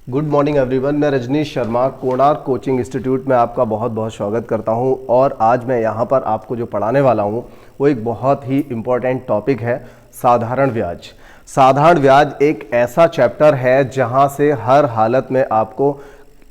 Good morning everyone. मैं Rajneesh Sharma Konark coaching institute में आपका बहुत बहुत स्वागत करता हूं और आज मैं यहां पर आपको जो पढ़ाने वाला हूं वो एक बहुत ही इम्पॉर्टेंट टॉपिक है, साधारण ब्याज। साधारण ब्याज एक ऐसा चैप्टर है जहां से हर हालत में आपको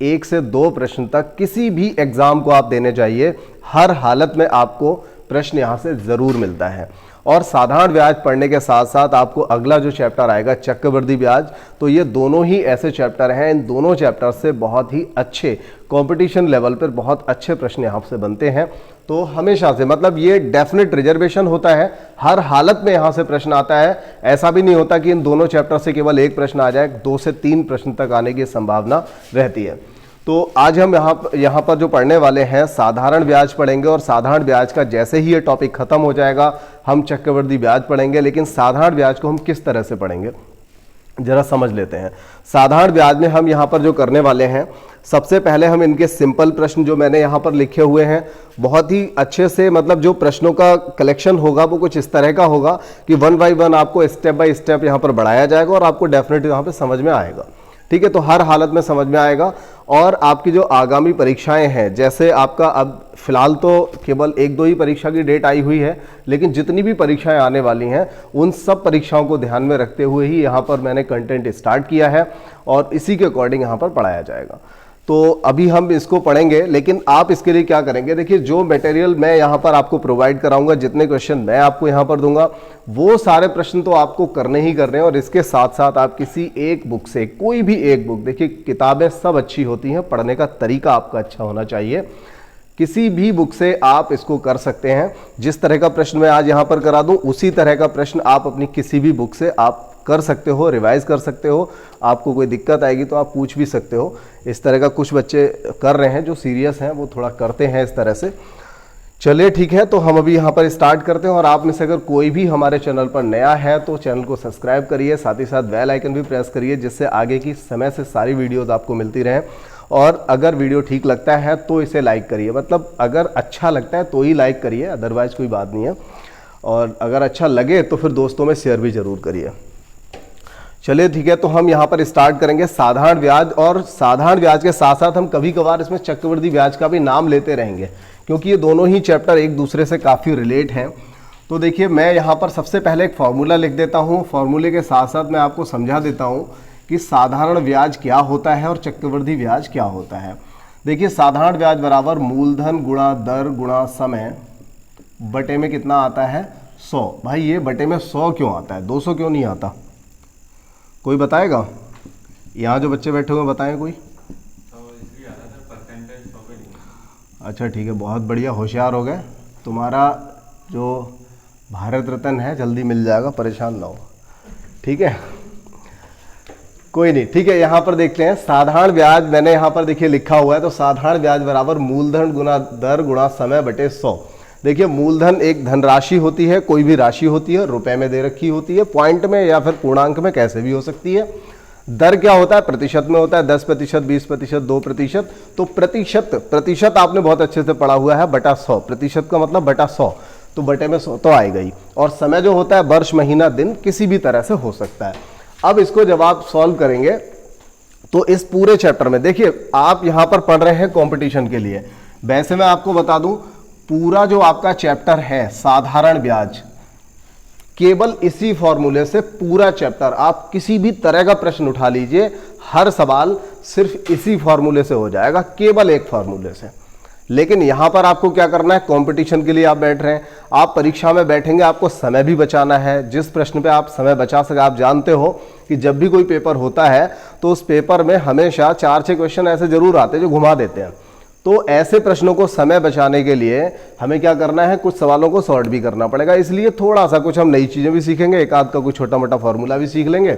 1 से 2 प्रश्न तक किसी भी एग्ज़ाम को आप देने जाइए, हर हालत में आपको प्रश्न यहाँ से ज़रूर मिलता है। और साधारण ब्याज पढ़ने के साथ साथ आपको अगला जो चैप्टर आएगा चक्रवृद्धि ब्याज, तो ये दोनों ही ऐसे चैप्टर हैं, इन दोनों चैप्टर से बहुत ही अच्छे कंपटीशन लेवल पर बहुत अच्छे प्रश्न यहाँ से बनते हैं। तो हमेशा से मतलब ये डेफिनेट रिजर्वेशन होता है, हर हालत में यहाँ से प्रश्न आता है। ऐसा भी नहीं होता कि इन दोनों चैप्टर से केवल एक प्रश्न आ जाए, 2 से 3 प्रश्न तक आने की संभावना रहती है। तो आज हम यहाँ पर जो पढ़ने वाले हैं साधारण ब्याज पढ़ेंगे और साधारण ब्याज का जैसे ही ये टॉपिक खत्म हो जाएगा हम चक्रवृद्धि ब्याज पढ़ेंगे। लेकिन साधारण ब्याज को हम किस तरह से पढ़ेंगे जरा समझ लेते हैं। साधारण ब्याज में हम यहाँ पर जो करने वाले हैं, सबसे पहले हम इनके सिंपल प्रश्न जो मैंने यहाँ पर लिखे हुए हैं बहुत ही अच्छे से, मतलब जो प्रश्नों का कलेक्शन होगा वो कुछ इस तरह का होगा कि 1 बाय 1 आपको स्टेप बाय स्टेप यहाँ पर बढ़ाया जाएगा और आपको डेफिनेटली यहाँ पर समझ में आएगा। ठीक है, तो हर हालत में समझ में आएगा। और आपकी जो आगामी परीक्षाएं हैं, जैसे आपका अब फिलहाल तो केवल 1-2 ही परीक्षा की डेट आई हुई है, लेकिन जितनी भी परीक्षाएं आने वाली हैं उन सब परीक्षाओं को ध्यान में रखते हुए ही यहाँ पर मैंने कंटेंट स्टार्ट किया है और इसी के अकॉर्डिंग यहाँ पर पढ़ाया जाएगा। तो अभी हम इसको पढ़ेंगे, लेकिन आप इसके लिए क्या करेंगे, देखिए जो मटेरियल मैं यहाँ पर आपको प्रोवाइड कराऊंगा, जितने क्वेश्चन मैं आपको यहाँ पर दूंगा वो सारे प्रश्न तो आपको करने ही करने हैं। और इसके साथ साथ आप किसी एक बुक से, कोई भी एक बुक, देखिए किताबें सब अच्छी होती हैं, पढ़ने का तरीका आपका अच्छा होना चाहिए। किसी भी बुक से आप इसको कर सकते हैं। जिस तरह का प्रश्न मैं आज यहाँ पर करा दूं उसी तरह का प्रश्न आप अपनी किसी भी बुक से आप कर सकते हो, रिवाइज कर सकते हो। आपको कोई दिक्कत आएगी तो आप पूछ भी सकते हो। इस तरह का कुछ बच्चे कर रहे हैं जो सीरियस हैं, वो थोड़ा करते हैं इस तरह से। चलिए ठीक है, तो हम अभी यहाँ पर स्टार्ट करते हैं। और आप में से अगर कोई भी हमारे चैनल पर नया है तो चैनल को सब्सक्राइब करिए, साथ ही साथ बेल आइकन भी प्रेस करिए, जिससे आगे की समय से सारी वीडियोस आपको मिलती रहें। और अगर वीडियो ठीक लगता है तो इसे लाइक करिए, मतलब अगर अच्छा लगता है तो ही लाइक करिए, अदरवाइज कोई बात नहीं है। और अगर अच्छा लगे तो फिर दोस्तों में शेयर भी ज़रूर करिए। चलिए ठीक है, तो हम यहाँ पर स्टार्ट करेंगे साधारण ब्याज। और साधारण ब्याज के साथ साथ हम कभी कभार इसमें चक्रवृद्धि ब्याज का भी नाम लेते रहेंगे, क्योंकि ये दोनों ही चैप्टर एक दूसरे से काफ़ी रिलेट हैं। तो देखिए मैं यहाँ पर सबसे पहले एक फार्मूला लिख देता हूँ, फार्मूले के साथ साथ मैं आपको समझा देता हूँ कि साधारण ब्याज क्या होता है और चक्रवृद्धि ब्याज क्या होता है। देखिए साधारण ब्याज बराबर मूलधन गुणा दर गुणा समय बटे में कितना आता है, 100। भाई ये बटे में 100 क्यों आता है, 200 क्यों नहीं आता, कोई बताएगा? यहाँ जो बच्चे बैठे हुए बताएं कोई। अच्छा ठीक है, बहुत बढ़िया, होशियार हो गए। तुम्हारा जो भारत रत्न है जल्दी मिल जाएगा, परेशान ना हो। ठीक है, कोई नहीं, ठीक है। यहाँ पर देखते हैं साधारण ब्याज, मैंने यहाँ पर देखिए लिखा हुआ है, तो साधारण ब्याज बराबर मूलधन गुणा दर गुणा समय बटे 100। देखिए मूलधन एक धनराशि होती है, कोई भी राशि होती है, रुपए में दे रखी होती है, पॉइंट में या फिर पूर्णांक में, कैसे भी हो सकती है। दर क्या होता है, प्रतिशत में होता है, 10%, 20%, 2%। तो प्रतिशत आपने बहुत अच्छे से पढ़ा हुआ है, बटा 100, प्रतिशत का मतलब बटा 100, तो बटे में 100 तो आएगा ही। और समय जो होता है वर्ष महीना दिन किसी भी तरह से हो सकता है। अब इसको जब आप सॉल्व करेंगे तो इस पूरे चैप्टर में देखिए आप यहाँ पर पढ़ रहे हैं कंपटीशन के लिए। वैसे मैं आपको बता दूं पूरा जो आपका चैप्टर है साधारण ब्याज, केवल इसी फॉर्मूले से पूरा चैप्टर, आप किसी भी तरह का प्रश्न उठा लीजिए, हर सवाल सिर्फ इसी फॉर्मूले से हो जाएगा, केवल एक फॉर्मूले से। लेकिन यहां पर आपको क्या करना है, कंपटीशन के लिए आप बैठ रहे हैं, आप परीक्षा में बैठेंगे, आपको समय भी बचाना है। जिस प्रश्न पे आप समय बचा सके, आप जानते हो कि जब भी कोई पेपर होता है तो उस पेपर में हमेशा 4-6 क्वेश्चन ऐसे जरूर आते हैं जो घुमा देते हैं। तो ऐसे प्रश्नों को समय बचाने के लिए हमें क्या करना है, कुछ सवालों को सॉर्ट भी करना पड़ेगा। इसलिए थोड़ा सा कुछ हम नई चीज़ें भी सीखेंगे, एक आध का कुछ छोटा मोटा फॉर्मूला भी सीख लेंगे।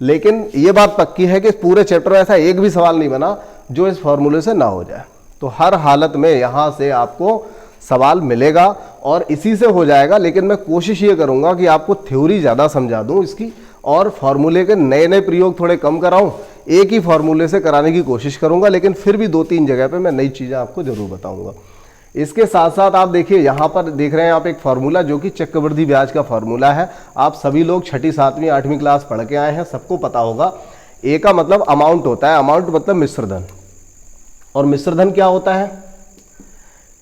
लेकिन ये बात पक्की है कि पूरे चैप्टर में ऐसा एक भी सवाल नहीं बना जो इस फॉर्मूले से ना हो जाए। तो हर हालत में यहाँ से आपको सवाल मिलेगा और इसी से हो जाएगा। लेकिन मैं कोशिश ये करूँगा कि आपको थ्योरी ज़्यादा समझा दूँ इसकी, और फार्मूले के नए नए प्रयोग थोड़े कम कराऊँ, एक ही फार्मूले से कराने की कोशिश करूंगा। लेकिन फिर भी 2-3 जगह पे मैं नई चीज़ें आपको जरूर बताऊंगा। इसके साथ साथ आप देखिए यहाँ पर देख रहे हैं आप एक फार्मूला जो कि चक्रवृद्धि ब्याज का फार्मूला है। आप सभी लोग 6ठी 7वीं 8वीं क्लास पढ़ के आए हैं, सबको पता होगा। ए का मतलब अमाउंट होता है, अमाउंट मतलब मिश्र धन। और मिश्र धन क्या होता है?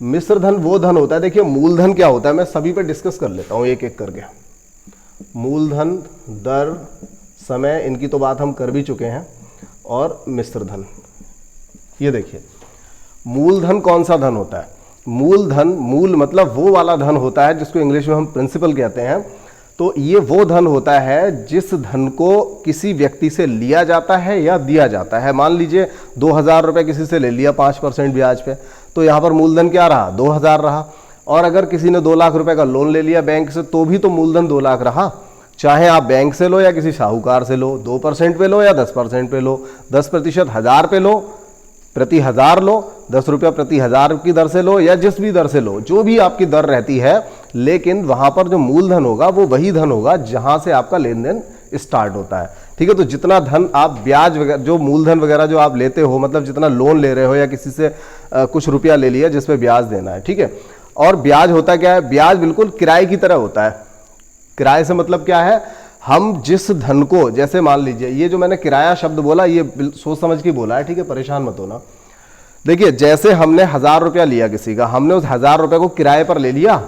मिश्र धन वो धन होता है, देखिए मूलधन क्या होता है, मैं सभी पे डिस्कस कर लेता हूं एक एक करके। मूलधन, दर, समय, इनकी तो बात हम कर भी चुके हैं। और मिश्र धन, ये देखिए मूलधन कौन सा धन होता है? मूलधन, मूल मतलब वो वाला धन होता है जिसको इंग्लिश में हम प्रिंसिपल कहते हैं। तो ये वो धन होता है जिस धन को किसी व्यक्ति से लिया जाता है या दिया जाता है। मान लीजिए 2000 रुपये किसी से ले लिया 5% ब्याज पे, तो यहाँ पर मूलधन क्या रहा? 2000 रहा। और अगर किसी ने 2 लाख रुपए का लोन ले लिया बैंक से, तो भी तो मूलधन 2 लाख रहा। चाहे आप बैंक से लो या किसी साहूकार से लो, 2% पे लो या 10% पे लो, 10% 1000 पे लो, प्रति 1000 लो, 10 रुपया प्रति 1000 की दर से लो या जिस भी दर से लो, जो भी आपकी दर रहती है, लेकिन वहां पर जो मूलधन होगा वो वही धन होगा जहां से आपका लेन देन स्टार्ट होता है। ठीक है, तो जितना धन आप ब्याज वगैरह, जो मूलधन वगैरह जो आप लेते हो, मतलब जितना लोन ले रहे हो या किसी से कुछ रुपया ले लिया जिस पे ब्याज देना है, ठीक है। और ब्याज होता क्या है? ब्याज बिल्कुल किराए की तरह होता है। किराए से मतलब क्या है? हम जिस धन को, जैसे मान लीजिए ये जो मैंने किराया शब्द बोला, ये सोच समझ के बोला है, ठीक है, परेशान मत होना। देखिए जैसे हमने 1000 रुपया लिया किसी का, हमने उस 1000 रुपये को किराए पर ले लिया,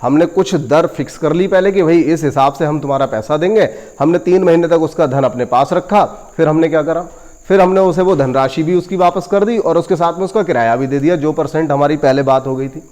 हमने कुछ दर फिक्स कर ली पहले कि भाई इस हिसाब से हम तुम्हारा पैसा देंगे। हमने 3 महीने तक उसका धन अपने पास रखा, फिर हमने क्या करा? फिर हमने उसे वो धनराशि भी उसकी वापस कर दी और उसके साथ में उसका किराया भी दे दिया, जो % हमारी पहले बात हो गई थी।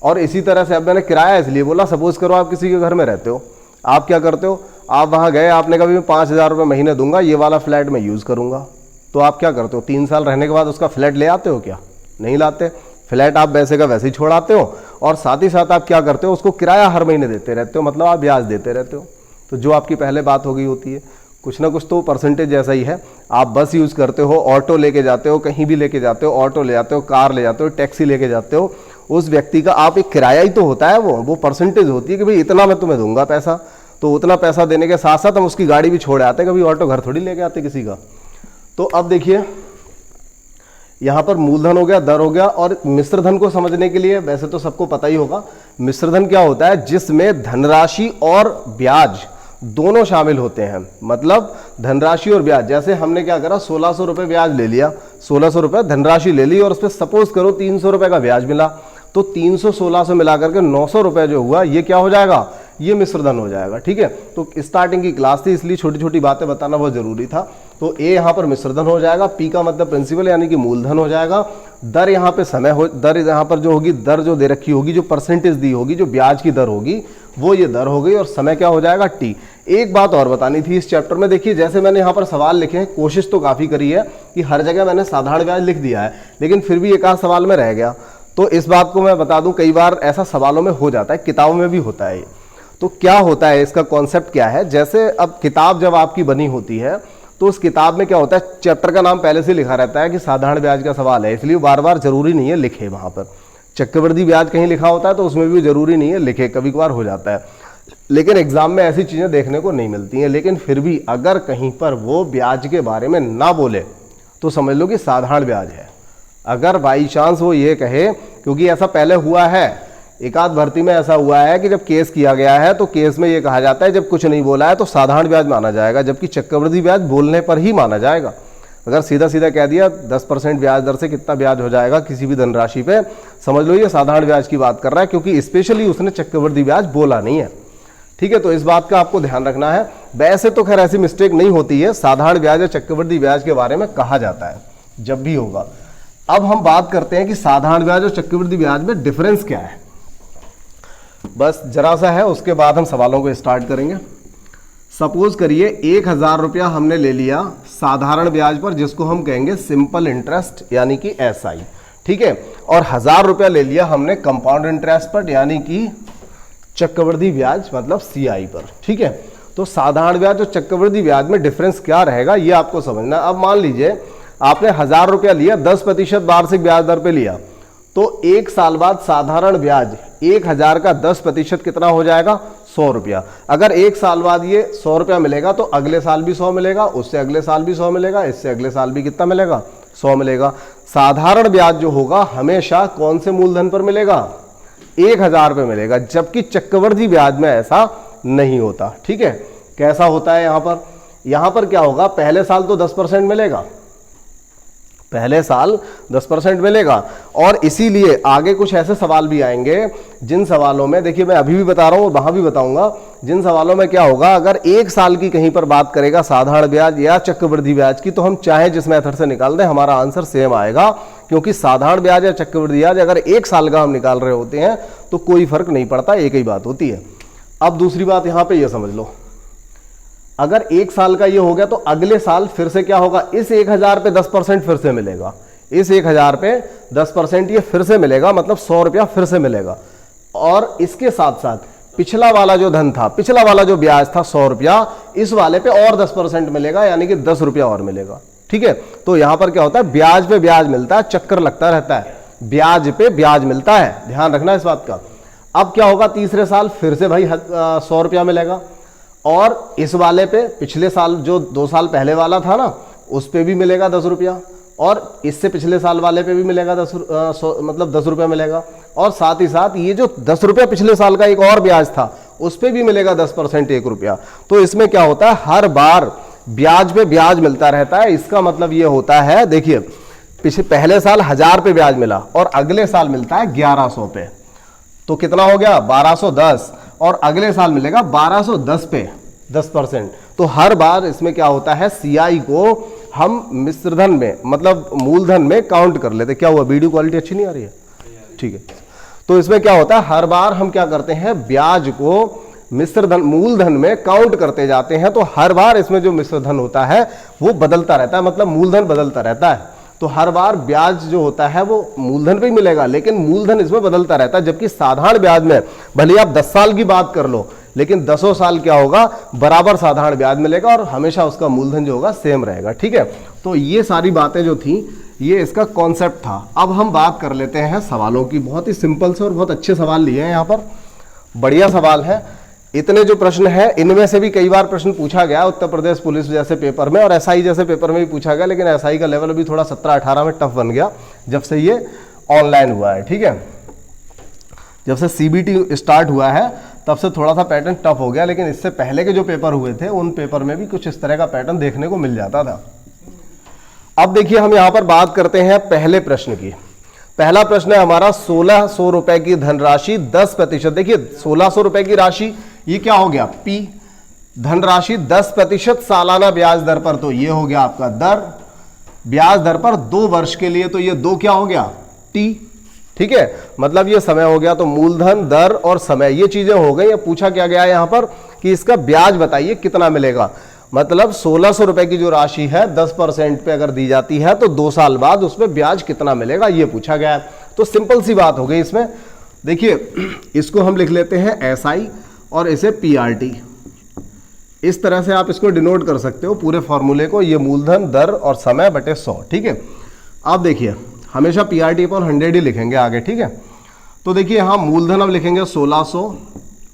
और इसी तरह से अब मैंने किराया इसलिए बोला, सपोज करो आप किसी के घर में रहते हो, आप क्या करते हो? आप वहां गए, आपने कहा मैं 5000 रुपये महीने दूंगा, ये वाला फ्लैट मैं यूज करूंगा। तो आप क्या करते हो? 3 साल रहने के बाद उसका फ्लैट ले आते हो क्या? नहीं लाते। फ्लैट आप वैसे का वैसे ही छोड़ाते हो और साथ ही साथ आप क्या करते हो? उसको किराया हर महीने देते रहते हो, मतलब आप ब्याज देते रहते हो। तो जो आपकी पहले बात हो गई होती है, कुछ ना कुछ तो परसेंटेज जैसा ही है। आप बस यूज करते हो, ऑटो लेके जाते हो, कहीं भी लेके जाते हो, ऑटो ले जाते हो, कार ले जाते हो, टैक्सी लेके जाते हो, उस व्यक्ति का आप एक किराया ही तो होता है, वो परसेंटेज होती है कि भाई इतना मैं तुम्हें दूंगा पैसा। तो उतना पैसा देने के साथ साथ हम उसकी गाड़ी भी छोड़ आते, कभी ऑटो घर थोड़ी लेके आते किसी का। तो अब देखिए यहां पर मूलधन हो गया, दर हो गया। और मिश्र धन को समझने के लिए वैसे तो सबको पता ही होगा, मिश्र धन क्या होता है? जिसमें धनराशि और ब्याज दोनों शामिल होते हैं। मतलब धनराशि और ब्याज, जैसे हमने क्या करा, 1600 रुपये ब्याज ले लिया, 1600 रुपये धनराशि ले ली और उस पर सपोज करो 300 रुपये का ब्याज मिला, तो 300 1600 मिला करके 900 रुपये जो हुआ, ये क्या हो जाएगा? ये मिश्र धन हो जाएगा। ठीक है, तो स्टार्टिंग की क्लास थी इसलिए छोटी छोटी बातें बताना बहुत जरूरी था। तो ए यहाँ पर मिश्र धन हो जाएगा, पी का मतलब प्रिंसिपल यानी कि मूलधन हो जाएगा, दर यहाँ पे समय हो, दर यहाँ पर जो होगी, दर जो दे रखी होगी, जो परसेंटेज दी होगी, जो ब्याज की दर होगी, वो ये दर हो गई, और समय क्या हो जाएगा? टी। एक बात और बतानी थी इस चैप्टर में, देखिए जैसे मैंने यहाँ पर सवाल लिखे हैं, कोशिश तो काफी करी है कि हर जगह मैंने साधारण ब्याज लिख दिया है, लेकिन फिर भी एक आध सवाल में रह गया। तो इस बात को मैं बता दूं, कई बार ऐसा सवालों में हो जाता है, किताबों में भी होता है। तो क्या होता है, इसका कॉन्सेप्ट क्या है? जैसे अब किताब जब आपकी बनी होती है तो उस किताब में क्या होता है, चैप्टर का नाम पहले से लिखा रहता है कि साधारण ब्याज का सवाल है, इसलिए बार बार जरूरी नहीं है लिखे। वहां पर चक्रवृद्धि ब्याज कहीं लिखा होता है तो उसमें भी जरूरी नहीं है लिखे, कभी कभार हो जाता है, लेकिन एग्जाम में ऐसी चीजें देखने को नहीं मिलती हैं। लेकिन फिर भी अगर कहीं पर वो ब्याज के बारे में ना बोले तो समझ लो कि साधारण ब्याज है। अगर बाई चांस वो ये कहे, क्योंकि ऐसा पहले हुआ है, एक आध भर्ती में ऐसा हुआ है कि जब केस किया गया है तो केस में ये कहा जाता है जब कुछ नहीं बोला है तो साधारण ब्याज माना जाएगा, जबकि चक्रवृद्धि ब्याज बोलने पर ही माना जाएगा। अगर सीधा सीधा कह दिया 10% ब्याज दर से कितना ब्याज हो जाएगा किसी भी धनराशि पे, समझ लो ये साधारण ब्याज की बात कर रहा है, क्योंकि स्पेशली उसने चक्रवृद्धि ब्याज बोला नहीं है। ठीक है, तो इस बात का आपको ध्यान रखना है। वैसे तो खैर ऐसी मिस्टेक नहीं होती है, साधारण ब्याज या चक्रवृद्धि ब्याज के बारे में कहा जाता है जब भी होगा। अब हम बात करते हैं कि साधारण ब्याज और चक्रवृद्धि ब्याज में डिफरेंस क्या है, बस जरा सा है, उसके बाद हम सवालों को स्टार्ट करेंगे। सपोज करिए 1000 रुपया हमने ले लिया साधारण ब्याज पर, जिसको हम कहेंगे सिंपल इंटरेस्ट यानी कि SI। ठीक है, और 1000 रुपया ले लिया हमने कंपाउंड इंटरेस्ट पर यानी कि चक्रवृद्धि ब्याज मतलब CI पर। ठीक है, तो साधारण ब्याज और चक्रवृद्धि ब्याज में डिफरेंस क्या रहेगा ये आपको समझना। अब मान लीजिए आपने 1000 रुपया लिया, 10% वार्षिक ब्याज दर पे लिया, तो एक साल बाद साधारण ब्याज 1000 का 10% कितना हो जाएगा? 100 रुपया। अगर एक साल बाद ये 100 रुपया मिलेगा तो अगले साल भी 100 मिलेगा, उससे अगले साल भी 100 मिलेगा, इससे अगले साल भी कितना मिलेगा? 100 मिलेगा। साधारण ब्याज जो होगा हमेशा कौन से मूलधन पर मिलेगा? 1000 पे मिलेगा, जबकि चक्रवृद्धि ब्याज में ऐसा नहीं होता। ठीक है, कैसा होता है? यहाँ पर यहां पर क्या होगा, पहले साल तो 10% मिलेगा, पहले साल 10% मिलेगा। और इसीलिए आगे कुछ ऐसे सवाल भी आएंगे जिन सवालों में, देखिए मैं अभी भी बता रहा हूं और वहां भी बताऊंगा, जिन सवालों में क्या होगा, अगर एक साल की कहीं पर बात करेगा साधारण ब्याज या चक्रवृद्धि ब्याज की, तो हम चाहे जिस मेथड से निकाल दें हमारा आंसर सेम आएगा, क्योंकि साधारण ब्याज या चक्रवृद्धि ब्याज अगर एक साल का हम निकाल रहे होते हैं तो कोई फर्क नहीं पड़ता, एक ही बात होती है। अब दूसरी बात यहां पर यह समझ लो, अगर एक साल का ये हो गया तो अगले साल फिर से क्या होगा, इस 1000 पे 10% फिर से मिलेगा, इस 1000 पे 10% ये फिर से मिलेगा, मतलब 100 रुपया फिर से मिलेगा। और इसके साथ साथ पिछला वाला जो धन था, पिछला वाला जो ब्याज था 100 रुपया, इस वाले पे और 10% मिलेगा, यानी कि 10 रुपया और मिलेगा। ठीक है, तो यहां पर क्या होता है, ब्याज पे ब्याज मिलता है, चक्कर लगता रहता है, ब्याज पे ब्याज मिलता है, ध्यान रखना इस बात का। अब क्या होगा, तीसरे साल फिर से भाई 100 रुपया मिलेगा, और इस वाले पे पिछले साल जो 2 साल पहले वाला था ना, उस पे भी मिलेगा 10 रुपया, और इससे पिछले साल वाले पे भी मिलेगा 10 रुपया मिलेगा, और साथ ही साथ ये जो 10 रुपया पिछले साल का एक और ब्याज था उस पे भी मिलेगा 10% 1 रुपया। तो इसमें क्या होता है, हर बार ब्याज पे ब्याज मिलता रहता है। इसका मतलब ये होता है, देखिए पहले साल 1000 पे ब्याज मिला और अगले साल मिलता है 1100 पे, तो कितना हो गया 1210, और अगले साल मिलेगा 1210 पे 10%। तो हर बार इसमें क्या होता है, सीआई को हम मिश्रधन में, मतलब मूलधन में काउंट कर लेते। क्या हुआ, वीडियो क्वालिटी अच्छी नहीं आ रही है, ठीक है। तो इसमें क्या होता है, हर बार हम क्या करते हैं, ब्याज को मिश्रधन मूलधन में काउंट करते जाते हैं। तो हर बार इसमें जो मिश्रधन होता है वो बदलता रहता है, मतलब मूलधन बदलता रहता है। तो हर बार ब्याज जो होता है वो मूलधन पे ही मिलेगा, लेकिन मूलधन इसमें बदलता रहता है। जबकि साधारण ब्याज में भले आप 10 साल की बात कर लो, लेकिन 10 साल क्या होगा, बराबर साधारण ब्याज मिलेगा और हमेशा उसका मूलधन जो होगा सेम रहेगा। ठीक है, तो ये सारी बातें जो थी ये इसका कॉन्सेप्ट था। अब हम बात कर लेते हैं सवालों की। बहुत ही सिंपल से और बहुत अच्छे सवाल लिए हैं यहाँ पर, बढ़िया सवाल है। इतने जो प्रश्न हैं इनमें से भी कई बार प्रश्न पूछा गया उत्तर प्रदेश पुलिस जैसे पेपर में और एसआई जैसे पेपर में भी पूछा गया, लेकिन एसआई का लेवल अभी थोड़ा 17-18 में टफ बन गया जब से ये ऑनलाइन हुआ है। ठीक है, जब से सीबीटी स्टार्ट हुआ है तब से थोड़ा सा पैटर्न टफ हो गया, लेकिन इससे पहले के जो पेपर हुए थे उन पेपर में भी कुछ इस तरह का पैटर्न देखने को मिल जाता था। अब देखिए हम यहाँ पर बात करते हैं पहले प्रश्न की। पहला प्रश्न है हमारा 1600 रुपए की धनराशि 10%। देखिए 1600 रुपए की राशि, ये क्या हो गया पी, धनराशि 10% सालाना ब्याज दर पर, तो ये हो गया आपका दर, ब्याज दर पर 2 वर्ष के लिए, तो ये 2 क्या हो गया टी। ठीक है, मतलब ये समय हो गया। तो मूलधन, दर और समय ये चीजें हो गई। अब पूछा क्या गया यहां पर कि इसका ब्याज बताइए कितना मिलेगा। मतलब 1600 रुपए की जो राशि है 10% पे अगर दी जाती है तो 2 साल बाद उसमें ब्याज कितना मिलेगा ये पूछा गया है। तो सिंपल सी बात हो गई इसमें। देखिए इसको हम लिख लेते हैं एसआई और इसे पीआरटी, इस तरह से आप इसको डिनोट कर सकते हो पूरे फॉर्मूले को। ये मूलधन, दर और समय बटे 100। ठीक है, अब देखिए हमेशा पीआरटी पर 100 ही लिखेंगे आगे। ठीक है, तो देखिए यहाँ मूलधन अब लिखेंगे 1600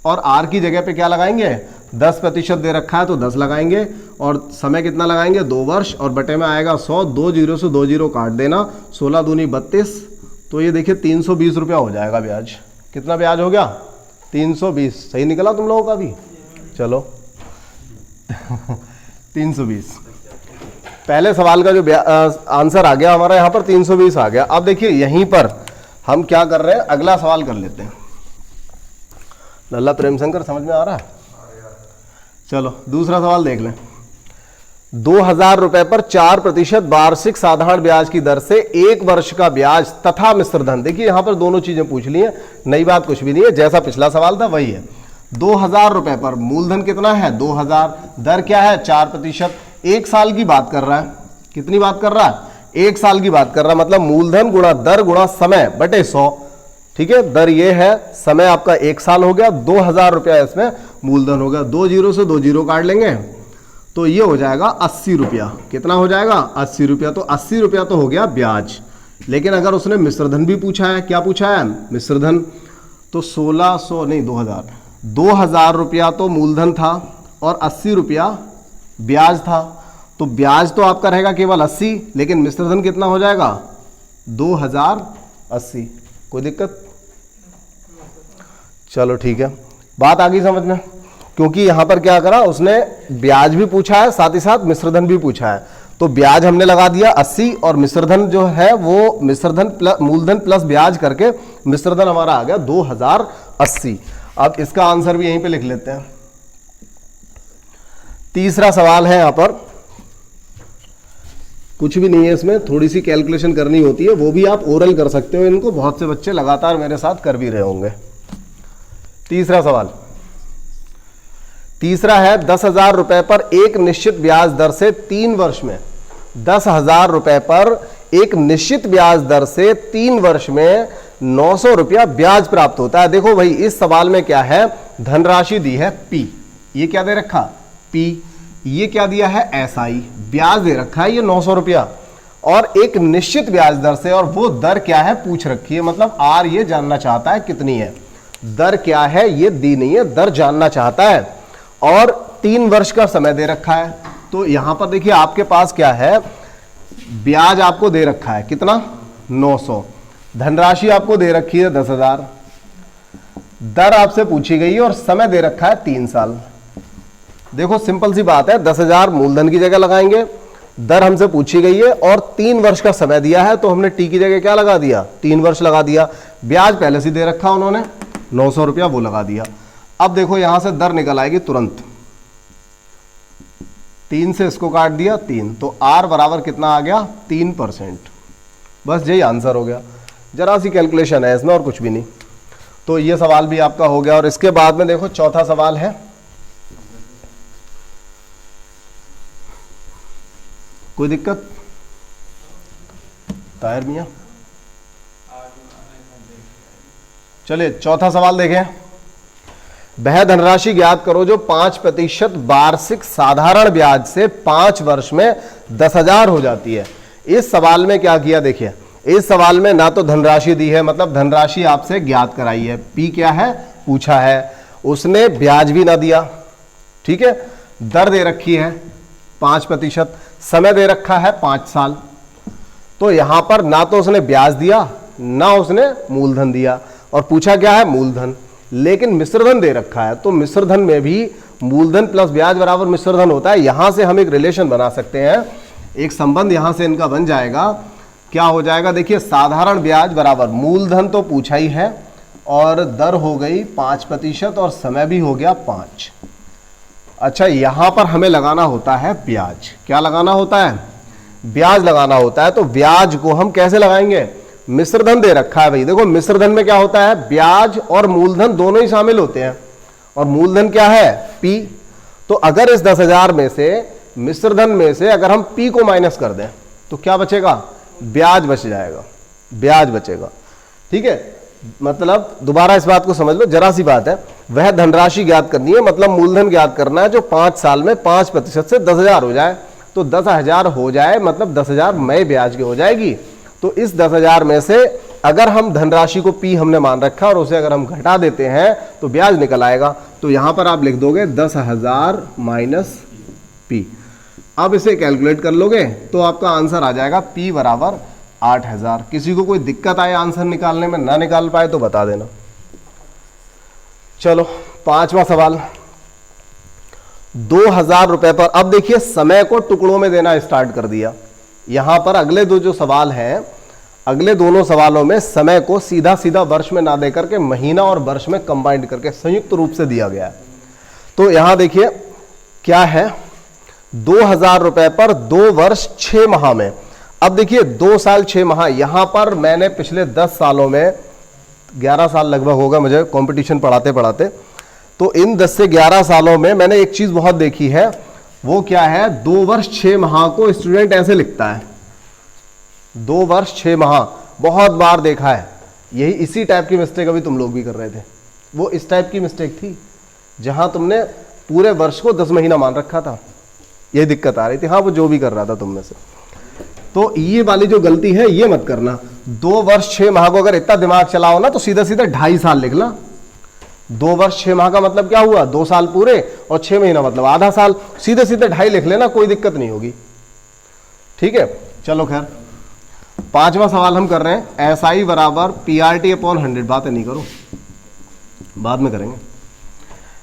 और आर की जगह पे क्या लगाएंगे 10% दे रखा है तो 10 लगाएंगे, और समय कितना लगाएंगे 2 वर्ष, और बटे में आएगा 100, 2 जीरो से 2 जीरो काट देना, 16 दूनी 32, तो ये देखिए 320 रुपया हो जाएगा ब्याज। कितना ब्याज हो गया 320। सही निकला तुम लोगों का भी, चलो 320। पहले सवाल का जो आंसर आ गया हमारा यहाँ पर 320 आ गया। अब देखिए यहीं पर हम क्या कर रहे हैं, अगला सवाल कर लेते हैं। लल्ला प्रेमशंकर समझ में आ रहा है? चलो दूसरा सवाल देख लें। 2000 रुपए पर 4% वार्षिक साधारण ब्याज की दर से 1 वर्ष का ब्याज तथा मिश्रधन। देखिए यहां पर दोनों चीजें पूछ ली हैं, नई बात कुछ भी नहीं है, जैसा पिछला सवाल था वही है। 2000 रुपए पर मूलधन कितना है 2000, दर क्या है 4%, 1 साल की बात कर रहा है। कितनी बात कर रहा है 1 साल की बात कर रहा है, मतलब मूलधन गुणा दर गुणा समय बटे 100। ठीक है, दर ये है, समय आपका 1 साल हो गया, 2000 रुपया इसमें मूलधन हो गया। 2 जीरो से 2 जीरो काट लेंगे तो ये हो जाएगा 80 रुपया। कितना हो जाएगा 80 रुपया। तो 80 रुपया तो हो गया ब्याज। लेकिन अगर उसने मिश्रधन भी पूछा है, क्या पूछा है मिश्रधन, तो 1600 नहीं 2000 रुपया तो मूलधन था और 80 रुपया ब्याज था। तो ब्याज तो आपका रहेगा केवल 80, लेकिन मिश्रधन कितना हो जाएगा 2080। कोई दिक्कत? चलो ठीक है, बात आ गई समझ में। क्योंकि यहां पर क्या करा उसने, ब्याज भी पूछा है साथ ही साथ मिश्रधन भी पूछा है। तो ब्याज हमने लगा दिया 80 और मिश्रधन जो है वो मिश्रधन प्लस मूलधन प्लस ब्याज करके मिश्रधन हमारा आ गया 2080। अब इसका आंसर भी यहीं पे लिख लेते हैं। तीसरा सवाल है, यहां पर कुछ भी नहीं है, इसमें थोड़ी सी कैलकुलेशन करनी होती है, वो भी आप ओरल कर सकते हो। इनको बहुत से बच्चे लगातार मेरे साथ कर भी रहे होंगे। तीसरा सवाल, तीसरा है 10,000 रुपए पर एक निश्चित ब्याज दर से 3 वर्ष में, 10,000 रुपए पर एक निश्चित ब्याज दर से 3 वर्ष में 900 रुपया ब्याज प्राप्त होता है। देखो भाई, इस सवाल में क्या है, धनराशि दी है P, ये क्या दे रखा P, ये क्या दिया है SI, ब्याज दे रखा है ये 900 रुपया और एक निश्चित ब्याज दर से, और वो दर क्या है पूछ रखी है, मतलब R ये जानना चाहता है कितनी है, दर क्या है ये दी नहीं है, दर जानना चाहता है और 3 वर्ष का समय दे रखा है। तो यहां पर देखिए आपके पास क्या है, ब्याज आपको दे रखा है कितना 900, धनराशि आपको दे रखी है 10,000, दर आपसे पूछी गई है और समय दे रखा है 3 साल। देखो सिंपल सी बात है, 10,000 मूलधन की जगह लगाएंगे, दर हमसे पूछी गई है और 3 वर्ष का समय दिया है, तो हमने टी की जगह क्या लगा दिया 3 वर्ष लगा दिया। ब्याज पहले से दे रखा उन्होंने 900 रुपया, वो लगा दिया। अब देखो यहां से दर निकल आएगी तुरंत, 3 से इसको काट दिया 3, तो R बराबर कितना आ गया 3%। बस यही आंसर हो गया, जरा सी कैलकुलेशन है इसमें और कुछ भी नहीं। तो ये सवाल भी आपका हो गया। और इसके बाद में देखो चौथा सवाल है, कोई दिक्कत ताहिर मियां? चलिए चौथा सवाल देखें। वह धनराशि ज्ञात करो जो 5% वार्षिक साधारण ब्याज से 5 वर्ष में 10,000 हो जाती है। इस सवाल में क्या किया, देखिए इस सवाल में ना तो धनराशि दी है, मतलब धनराशि आपसे ज्ञात कराई है, पी क्या है पूछा है, उसने ब्याज भी ना दिया, ठीक है, दर दे रखी है 5%, समय दे रखा है 5 साल। तो यहां पर ना तो उसने ब्याज दिया ना उसने मूलधन दिया, और पूछा क्या है मूलधन, लेकिन मिश्रधन दे रखा है। तो मिश्रधन में भी मूलधन प्लस ब्याज बराबर मिश्रधन होता है। यहां से हम एक रिलेशन बना सकते हैं, एक संबंध यहां से इनका बन जाएगा। क्या हो जाएगा, देखिए साधारण ब्याज बराबर मूलधन तो पूछा ही है और दर हो गई 5% और समय भी हो गया 5। अच्छा, यहां पर हमें लगाना होता है ब्याज। क्या लगाना होता है, ब्याज लगाना होता है। तो ब्याज को हम कैसे लगाएंगे, मिश्रधन दे रखा है भाई। देखो मिश्रधन में क्या होता है, ब्याज और मूलधन दोनों ही शामिल होते हैं, और मूलधन क्या है P। तो अगर इस 10,000 में से मिश्रधन में से अगर हम P को माइनस कर दें तो क्या बचेगा, ब्याज बच जाएगा, ब्याज बचेगा, ठीक है। मतलब दोबारा इस बात को समझ लो, जरा सी बात है, वह धनराशि ज्ञात करनी है, मतलब मूलधन ज्ञात करना है जो 5 साल में 5% से 10,000 हो जाए। तो 10,000 हो जाए मतलब 10,000 मई ब्याज की हो जाएगी। तो इस 10,000 में से अगर हम धनराशि को P हमने मान रखा और उसे अगर हम घटा देते हैं तो ब्याज निकल आएगा। तो यहां पर आप लिख दोगे 10,000 माइनस P। अब इसे कैलकुलेट कर लोगे तो आपका आंसर आ जाएगा P बराबर 8,000। किसी को कोई दिक्कत आए आंसर निकालने में, ना निकाल पाए तो बता देना। चलो 5वां सवाल, 2,000 रुपए पर, अब देखिए समय को टुकड़ों में देना स्टार्ट कर दिया। यहां पर अगले दो जो सवाल हैं, अगले दोनों सवालों में समय को सीधा सीधा वर्ष में ना देकर के महीना और वर्ष में कंबाइंड करके संयुक्त रूप से दिया गया है। तो यहां देखिए क्या है, 2,000 रुपए पर 2 वर्ष 6 माह में। अब देखिए 2 साल 6 माह, यहां पर मैंने पिछले 10 सालों में 11 साल लगभग होगा मुझे कंपटीशन पढ़ाते पढ़ाते, तो इन 10 से 11 सालों में मैंने एक चीज बहुत देखी है, वो क्या है, 2 वर्ष 6 माह को स्टूडेंट ऐसे लिखता है, 2 वर्ष 6 माह, बहुत बार देखा है। यही इसी टाइप की मिस्टेक अभी तुम लोग भी कर रहे थे। वो इस टाइप की मिस्टेक थी जहां तुमने पूरे वर्ष को 10 महीना मान रखा था, यही दिक्कत आ रही थी। हाँ, वो जो भी कर रहा था तुम में से, तो ये वाली जो गलती है ये मत करना। 2 वर्ष 6 माह को अगर इतना दिमाग चलाओ ना तो सीधा सीधा 2.5 साल लिख ला। 2 वर्ष 6 माह का मतलब क्या हुआ, 2 साल पूरे, और 6 महीना मतलब आधा साल। सीधे सीधे 2.5 लिख लेना, कोई दिक्कत नहीं होगी, ठीक है। चलो खैर 5वां सवाल हम कर रहे हैं, SI बराबर PRT/100। बातें नहीं करो, बाद में करेंगे।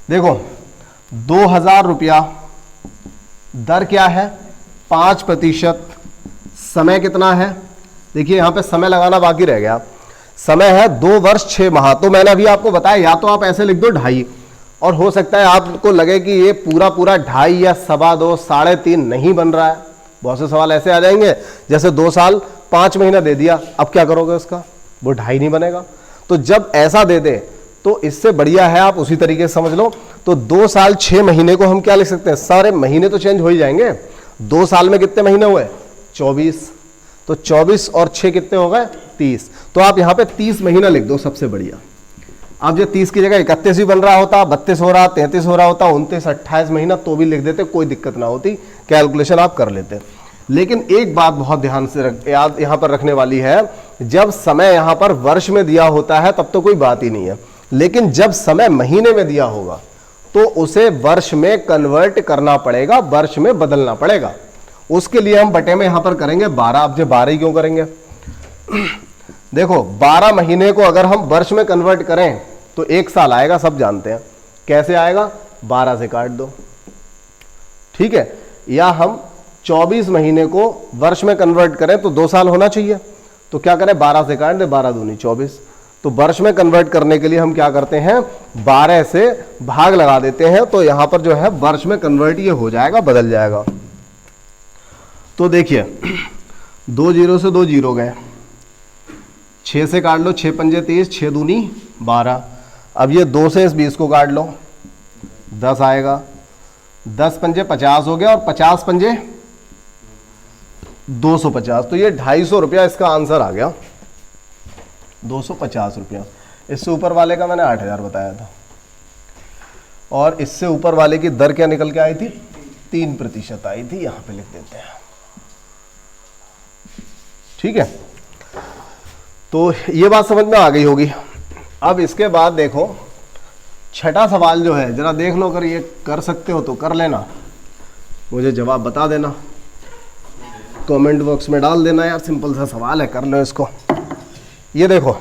देखो 2,000 रुपया, दर क्या है 5%, समय कितना है, देखिए यहां पे समय लगाना बाकी रह गया, समय है 2 वर्ष 6 माह। तो मैंने अभी आपको बताया, या तो आप ऐसे लिख दो 2.5, और हो सकता है आपको लगे कि ये पूरा 2.5 या 2.25 3.5 नहीं बन रहा है। बहुत से सवाल ऐसे आ जाएंगे जैसे 2 साल 5 महीना दे दिया, अब क्या करोगे उसका, वो 2.5 नहीं बनेगा। तो जब ऐसा दे दे तो इससे बढ़िया है आप उसी तरीके से समझ लो। तो 2 साल 6 महीने को हम क्या लिख सकते हैं, सारे महीने तो चेंज हो ही जाएंगे। 2 साल में कितने महीने हुए 24, तो 24 और 6 कितने हो गए 30। तो आप यहां पे 30 महीना लिख दो, सबसे बढ़िया। अब जो 30 की जगह 31 भी बन रहा होता, 32 हो रहा, 33 हो रहा होता, 29, 28 महीना, तो भी लिख देते, कोई दिक्कत ना होती, कैलकुलेशन आप कर लेते। लेकिन एक बात बहुत ध्यान से याद यहां पर रखने वाली है, जब समय यहां पर वर्ष में दिया होता है तब तो कोई बात ही नहीं है, लेकिन जब समय महीने में दिया होगा तो उसे वर्ष में कन्वर्ट करना पड़ेगा, वर्ष में बदलना पड़ेगा। उसके लिए हम बटे में यहां पर करेंगे 12। अब जो 12 ही क्यों करेंगे, देखो 12 महीने को अगर हम वर्ष में कन्वर्ट करें तो 1 साल आएगा, सब जानते हैं। कैसे आएगा, 12 से काट दो, ठीक है। या हम 24 महीने को वर्ष में कन्वर्ट करें तो 2 साल होना चाहिए, तो क्या करें 12 से काट दे, 12 दूनी 24। तो वर्ष में कन्वर्ट करने के लिए हम क्या करते हैं, 12 से भाग लगा देते हैं, तो यहां पर जो है वर्ष में कन्वर्ट ये हो जाएगा, बदल जाएगा। तो देखिए 2 0 से 2 0 गए, 6 से काट लो, 6 पंजे 30, 6 दूनी 12। अब ये 2 से इस 20 को काट लो, 10 आएगा, 10 पंजे 50 हो गया, और 50 पंजे 250, तो ये 250 रुपया इसका आंसर आ गया, 250 रुपया। इससे ऊपर वाले का मैंने 8,000 बताया था, और इससे ऊपर वाले की दर क्या निकल के आई थी, 3% आई थी, यहां पे लिख देते हैं, ठीक है। तो ये बात समझ में आ गई होगी। अब इसके बाद देखो छठा सवाल जो है, जरा देख लो, अगर ये कर सकते हो तो कर लेना, मुझे जवाब बता देना, कमेंट बॉक्स में डाल देना यार, सिंपल सा सवाल है, कर लो इसको। ये देखो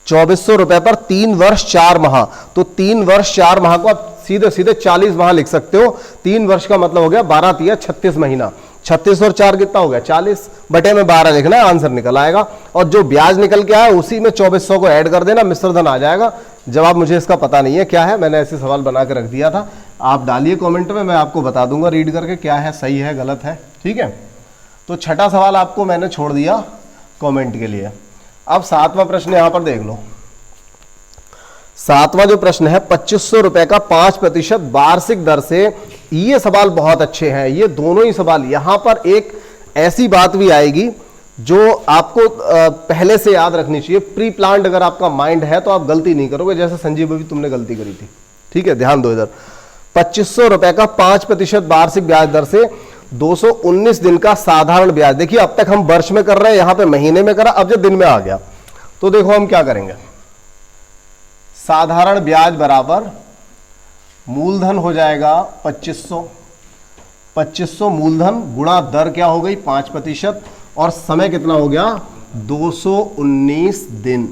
2400 रुपए पर 3 वर्ष 4 माह, तो 3 वर्ष 4 माह को आप सीधे सीधे 40 माह लिख सकते हो। 3 वर्ष का मतलब हो गया 12 तिया 36 महीना, 36 और 4 कितना हो गया 40, बटे में 12 लिखना है, आंसर निकल आएगा। और जो ब्याज निकल के आया उसी में 2400 को ऐड कर देना, मिश्र धन आ जाएगा। जवाब मुझे इसका पता नहीं है क्या है, मैंने ऐसे सवाल बना के रख दिया था, आप डालिए कमेंट में, मैं आपको बता दूंगा रीड करके क्या है, सही है गलत है, ठीक है। तो छठा सवाल आपको मैंने छोड़ दिया कमेंट के लिए। अब 7वां प्रश्न यहां पर देख लो। 7वां जो प्रश्न है 2500 रुपए का 5% वार्षिक दर से, ये सवाल बहुत अच्छे हैं, ये दोनों ही सवाल। यहां पर एक ऐसी बात भी आएगी जो आपको पहले से याद रखनी चाहिए। प्री प्लान्ड अगर आपका माइंड है तो आप गलती नहीं करोगे, जैसे संजीव भी तुमने गलती करी थी, ठीक है, ध्यान दो इधर। 2500 रुपए का 5% वार्षिक ब्याज दर से 219 दिन का साधारण ब्याज। देखिए अब तक हम वर्ष में कर रहे हैं, यहां पे महीने में करा, अब जो दिन में आ गया तो देखो हम क्या करेंगे, साधारण ब्याज बराबर मूलधन हो जाएगा 2500, 2500 मूलधन गुणा दर क्या हो गई 5%, और समय कितना हो गया 219 दिन।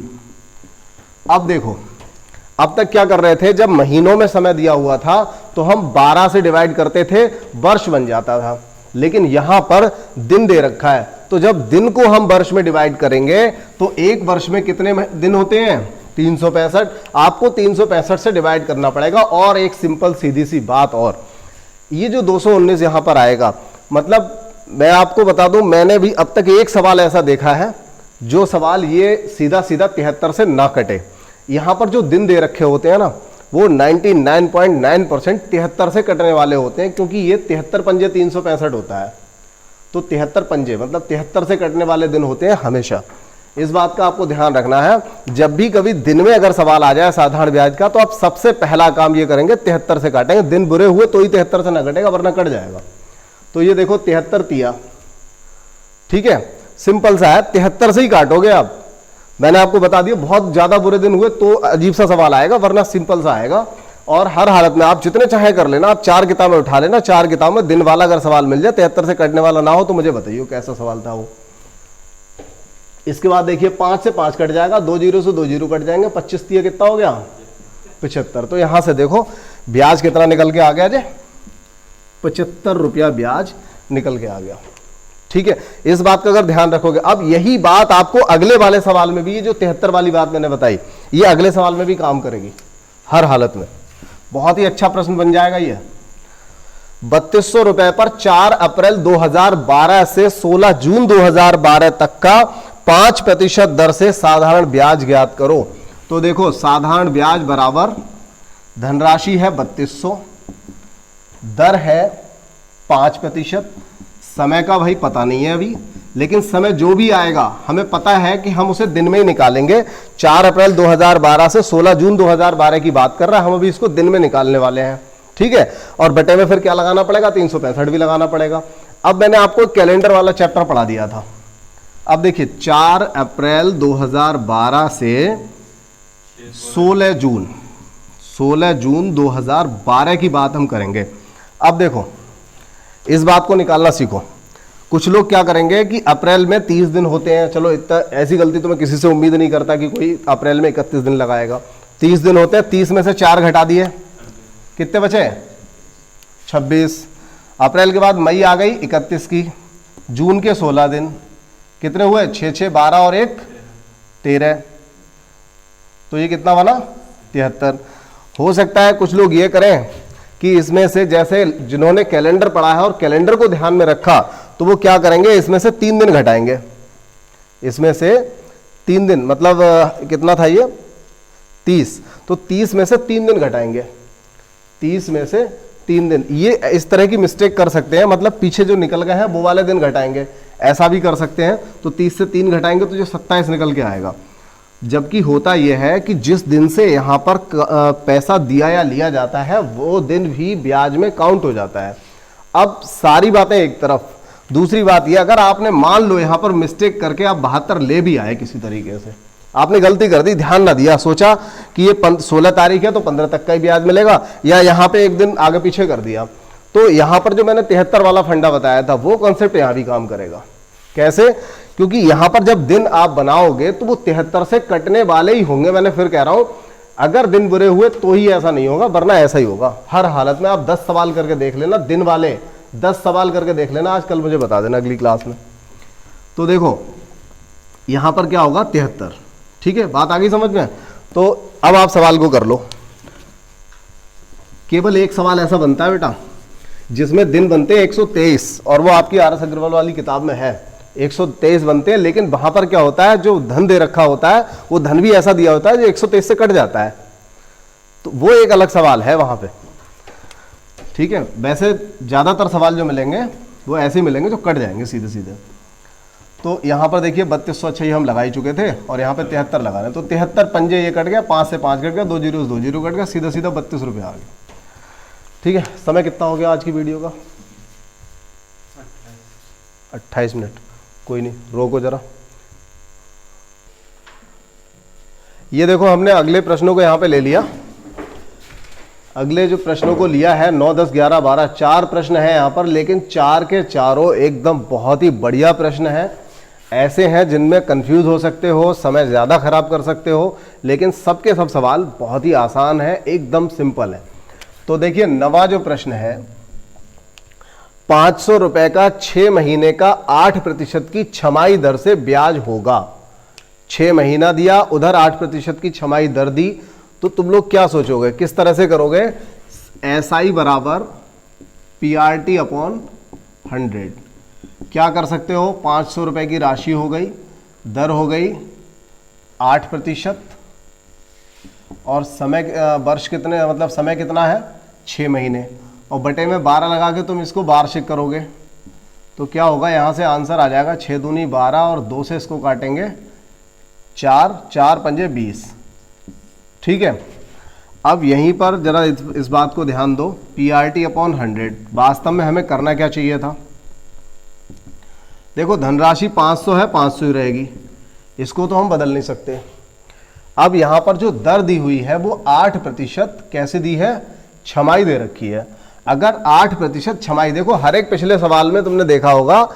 अब देखो अब तक क्या कर रहे थे, जब महीनों में समय दिया हुआ था तो हम 12 से डिवाइड करते थे, वर्ष बन जाता था। लेकिन यहां पर दिन दे रखा है, तो जब दिन को हम वर्ष में डिवाइड करेंगे तो एक वर्ष में कितने दिन होते हैं 365, आपको 365 से डिवाइड करना पड़ेगा। और एक सिंपल सीधी सी बात, और ये जो 219 यहां पर आएगा, मतलब मैं आपको बता दूं, मैंने भी अब तक एक सवाल ऐसा देखा है जो सवाल ये सीधा सीधा 73 से ना कटे। यहां पर जो दिन दे रखे होते हैं ना, वो 99.9% 73 से कटने वाले होते हैं, क्योंकि ये 73 पंजे 365 होता है, तो 73 पंजे मतलब 73 से कटने वाले दिन होते हैं हमेशा। इस बात का आपको ध्यान रखना है, जब भी कभी दिन में अगर सवाल आ जाए साधारण ब्याज का, तो आप सबसे पहला काम ये करेंगे 73 से काटेंगे। दिन बुरे हुए तो ही 73 से ना कटेगा, वरना कट जाएगा। तो ये देखो 73 तिया, ठीक है, सिंपल सा है, 73 से ही काटोगे आप। मैंने आपको बता दिया, बहुत ज्यादा बुरे दिन हुए तो अजीब सा सवाल आएगा, वरना सिंपल सा आएगा। और हर हालत में आप जितने चाहे कर लेना, आप 4 किताबें उठा लेना, 4 किताब में दिन वाला अगर सवाल मिल जाए 73 से कटने वाला ना हो तो मुझे बताइए कैसा सवाल था वो। इसके बाद देखिए 5 से 5 कट जाएगा, 2 0 से 2 0 कट जाएंगे, 25 तिया कितना हो गया 75। तो यहां से देखो ब्याज कितना निकल के आ गया जी? 75 रुपया ब्याज निकल के आ गया। ठीक है, इस बात का अगर ध्यान रखोगे, अब यही बात आपको अगले वाले सवाल में भी, ये जो 73 वाली बात मैंने बताई, ये अगले सवाल में भी काम करेगी हर हालत में। बहुत ही अच्छा प्रश्न बन जाएगा ये। 3200 रुपए पर 4 अप्रैल 2012 से 16 जून 2012 तक का 5% दर से साधारण ब्याज ज्ञात करो। तो देखो, साधारण ब्याज बराबर धनराशि है 3200, दर है 5%, समय का भाई पता नहीं है अभी, लेकिन समय जो भी आएगा हमें पता है कि हम उसे दिन में ही निकालेंगे। 4 अप्रैल 2012 से 16 जून 2012 की बात कर रहा है, हम अभी इसको दिन में निकालने वाले हैं। ठीक है, और बटे में फिर क्या लगाना पड़ेगा? 365 भी लगाना पड़ेगा। अब मैंने आपको कैलेंडर वाला चैप्टर पढ़ा दिया था। अब देखिए, 4 अप्रैल 2012 से 16 जून 2012 की बात हम करेंगे। अब देखो, इस बात को निकालना सीखो। कुछ लोग क्या करेंगे कि अप्रैल में 30 दिन होते हैं, चलो इतना, ऐसी गलती तो मैं किसी से उम्मीद नहीं करता कि कोई अप्रैल में 31 दिन लगाएगा। 30 दिन होते हैं, 30 में से 4 घटा दिए, कितने बचे? 26। अप्रैल के बाद मई आ गई 31 की, जून के 16 दिन कितने हुए? 6 6 12 और 1 13, तो ये कितना बना? 73। हो सकता है कुछ लोग ये करें कि इसमें से, जैसे जिन्होंने कैलेंडर पढ़ा है और कैलेंडर को ध्यान में रखा, तो वो क्या करेंगे, इसमें से 3 दिन घटाएंगे। इसमें से 3 दिन, मतलब कितना था ये? 30, तो 30 में से 3 दिन घटाएंगे। 30 में से 3 दिन, ये इस तरह की मिस्टेक कर सकते हैं, मतलब पीछे जो निकल गए हैं वो वाले दिन घटाएंगे, ऐसा भी कर सकते हैं। तो 30 से 3 घटाएंगे तो जो 27 निकल के आएगा। जबकि होता यह है कि जिस दिन से यहाँ पर पैसा दिया या लिया जाता है, वो दिन भी ब्याज में काउंट हो जाता है। अब सारी बातें एक तरफ, दूसरी बात यह, अगर आपने मान लो यहाँ पर मिस्टेक करके आप 72 ले भी आए, किसी तरीके से आपने गलती कर दी, ध्यान ना दिया, सोचा कि ये 16 तारीख है तो 15 तक का ही ब्याज मिलेगा, या यहाँ पे एक दिन आगे पीछे कर दिया, तो यहाँ पर जो मैंने 73 वाला फंडा बताया था, वो कॉन्सेप्ट यहाँ भी काम करेगा। कैसे? क्योंकि यहां पर जब दिन आप बनाओगे तो वो 73 से कटने वाले ही होंगे। मैंने फिर कह रहा हूं, अगर दिन बुरे हुए तो ही ऐसा नहीं होगा, वरना ऐसा ही होगा हर हालत में। आप 10 सवाल करके देख लेना, दिन वाले 10 सवाल करके देख लेना, आजकल मुझे बता देना अगली क्लास में। तो देखो, यहां पर क्या होगा? 73। ठीक है, बात आ गई समझ में? तो अब आप सवाल को कर लो। केवल एक सवाल ऐसा बनता है बेटा जिसमें दिन बनते हैं 123, और वो आपकी RS अग्रवाल वाली किताब में है, 123 बनते हैं। लेकिन वहां पर क्या होता है, जो धन दे रखा होता है वो धन भी ऐसा दिया होता है जो 123 से कट जाता है, तो वो एक अलग सवाल है वहां पे। ठीक है, वैसे ज्यादातर सवाल जो मिलेंगे वो ऐसे मिलेंगे जो कट जाएंगे सीधे सीधे। तो यहाँ पर देखिए 3206 हम लगा ही चुके थे, और यहाँ पे 73 लगा रहे हैं, तो 73 पंजे ये कट गया, 5 से 5 कट गया, 2 जीरो 2 जीरो कट गया, सीधा सीधा 32 रुपये आ गए। ठीक है, समय कितना हो गया आज की वीडियो का? 28 मिनट। कोई नहीं, रोको जरा। ये देखो, हमने अगले प्रश्नों को यहाँ पे ले लिया। अगले जो प्रश्नों को लिया है 9, 10, 11, 12, 4 प्रश्न है यहाँ पर, लेकिन 4 के चारों एकदम बहुत ही बढ़िया प्रश्न है। ऐसे हैं जिनमें कंफ्यूज हो सकते हो, समय ज़्यादा खराब कर सकते हो, लेकिन सबके सब सवाल बहुत ही आसान है, एकदम सिंपल है। तो देखिए, नवा जो प्रश्न है, 500 रुपए का 6 महीने का 8% की छमाही दर से ब्याज होगा। 6 महीना दिया, उधर 8% की छमाही दर दी, तो तुम लोग क्या सोचोगे, किस तरह से करोगे? SI बराबर PRT अपॉन 100। क्या कर सकते हो? 500 रुपए की राशि हो गई, दर हो गई 8%, और समय वर्ष कितने, मतलब समय कितना है? 6 महीने, और बटे में 12 लगा के तुम इसको वार्षिक करोगे, तो क्या होगा? यहाँ से आंसर आ जाएगा 6 दूनी 12, और 2 से इसको काटेंगे 4, 4 पंजे 20। ठीक है, अब यहीं पर जरा इस बात को ध्यान दो, PRT अपॉन 100। वास्तव में हमें करना क्या चाहिए था? देखो, धनराशि 500 है, 500 ही रहेगी, इसको तो हम बदल नहीं सकते। अब यहाँ पर जो दर दी हुई है वो 8% कैसे दी है? छमाही दे रखी है। अगर 8% छमाही, देखो हर एक पिछले सवाल में तुमने देखा होगा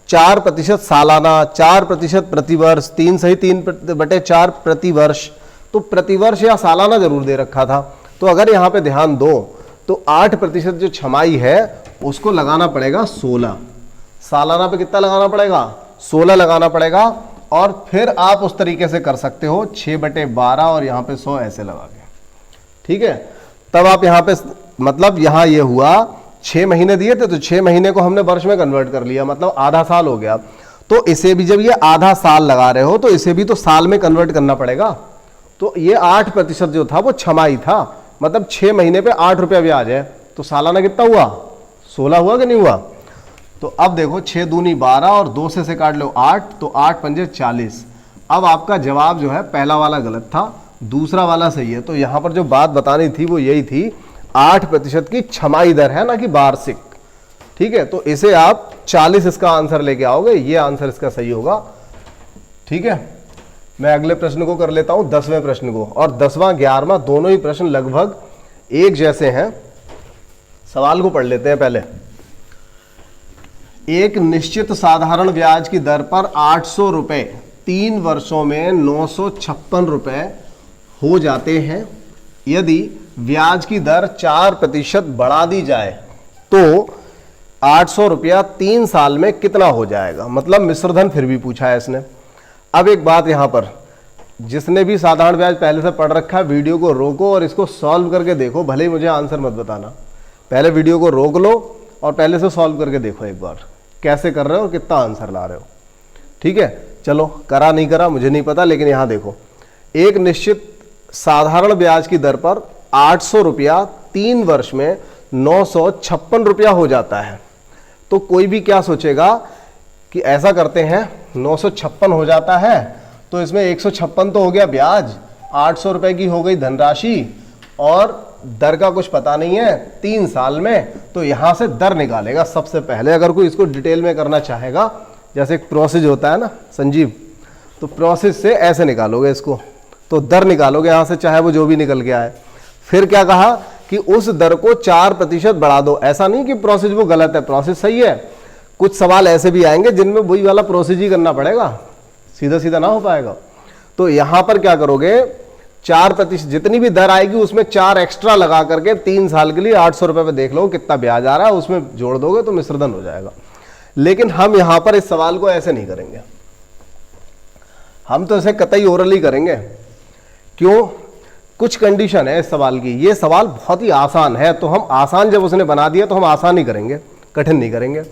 4% सालाना, 4% प्रतिवर्ष, 3 सही 3/4 प्रतिवर्ष, तो प्रतिवर्ष या सालाना जरूर दे रखा था। तो अगर यहाँ पे ध्यान दो तो 8% जो छमाही है उसको लगाना पड़ेगा 16। सालाना पे कितना लगाना पड़ेगा? 16 लगाना पड़ेगा। और फिर आप उस तरीके से कर सकते हो 6/12 और यहाँ पे 100 ऐसे लगा के, ठीक है। तब आप यहाँ पे मतलब यहाँ ये हुआ 6 महीने दिए थे तो 6 महीने को हमने वर्ष में कन्वर्ट कर लिया, मतलब आधा साल हो गया। तो इसे भी जब ये आधा साल लगा रहे हो तो इसे भी तो साल में कन्वर्ट करना पड़ेगा। तो ये 8% जो था वो छमाही था, मतलब 6 महीने पे 8 रुपया ब्याज है। तो सालाना कितना हुआ? 16 हुआ कि नहीं हुआ? तो अब देखो 6 दूनी 12 और 2 से काट लो 8, तो 8 पंजे 40। अब आपका जवाब जो है पहला वाला गलत था, दूसरा वाला सही है। तो यहां पर जो बात बतानी थी वो यही थी, 8% की छमाही दर है ना कि वार्षिक, ठीक है। तो इसे आप 40 इसका आंसर लेके आओगे, ये आंसर इसका सही होगा, ठीक है। मैं अगले प्रश्न को कर लेता हूं, 10वें प्रश्न को। और 10वां 11वां दोनों ही प्रश्न लगभग एक जैसे हैं। सवाल को पढ़ लेते हैं पहले। एक निश्चित साधारण ब्याज की दर पर 800 रुपए 3 वर्षों में 956 रुपए हो जाते हैं। यदि ब्याज की दर 4% बढ़ा दी जाए तो 800 रुपया 3 साल में कितना हो जाएगा? मतलब मिश्रधन फिर भी पूछा है इसने। अब एक बात यहां पर, जिसने भी साधारण ब्याज पहले से पढ़ रखा है वीडियो को रोको और इसको सॉल्व करके देखो, भले ही मुझे आंसर मत बताना। पहले वीडियो को रोक लो और पहले से सॉल्व करके देखो एक बार कैसे कर रहे हो और कितना आंसर ला रहे हो, ठीक है। चलो करा नहीं करा मुझे नहीं पता, लेकिन यहां देखो, एक निश्चित साधारण ब्याज की दर पर 800 रुपया 3 वर्ष में 956 रुपया हो जाता है। तो कोई भी क्या सोचेगा कि ऐसा करते हैं, 956 हो जाता है तो इसमें 156 तो हो गया ब्याज, 800 रुपए की हो गई धनराशि और दर का कुछ पता नहीं है 3 साल में। तो यहां से दर निकालेगा सबसे पहले। अगर कोई इसको डिटेल में करना चाहेगा, जैसे एक प्रोसेस होता है ना संजीव, तो प्रोसेस से ऐसे निकालोगे इसको, तो दर निकालोगे यहां से, चाहे वो जो भी निकल के आए। फिर क्या कहा कि उस दर को 4% बढ़ा दो। ऐसा नहीं कि प्रोसेस वो गलत है, प्रोसेस सही है। कुछ सवाल ऐसे भी आएंगे जिनमें वही वाला प्रोसेस ही करना पड़ेगा, सीधा सीधा ना हो पाएगा। तो यहां पर क्या करोगे, 4% जितनी भी दर आएगी उसमें 4 एक्स्ट्रा लगा करके 3 साल के लिए 800 रुपए पे देख लो कितना ब्याज आ रहा है, उसमें जोड़ दोगे तो मिश्रधन हो जाएगा। लेकिन हम यहां पर इस सवाल को ऐसे नहीं करेंगे, हम तो इसे कतई ओरली करेंगे। क्यों? कुछ कंडीशन है इस सवाल की। ये सवाल बहुत ही आसान है, तो हम आसान जब उसने बना दिया तो हम आसान ही करेंगे, कठिन नहीं करेंगे।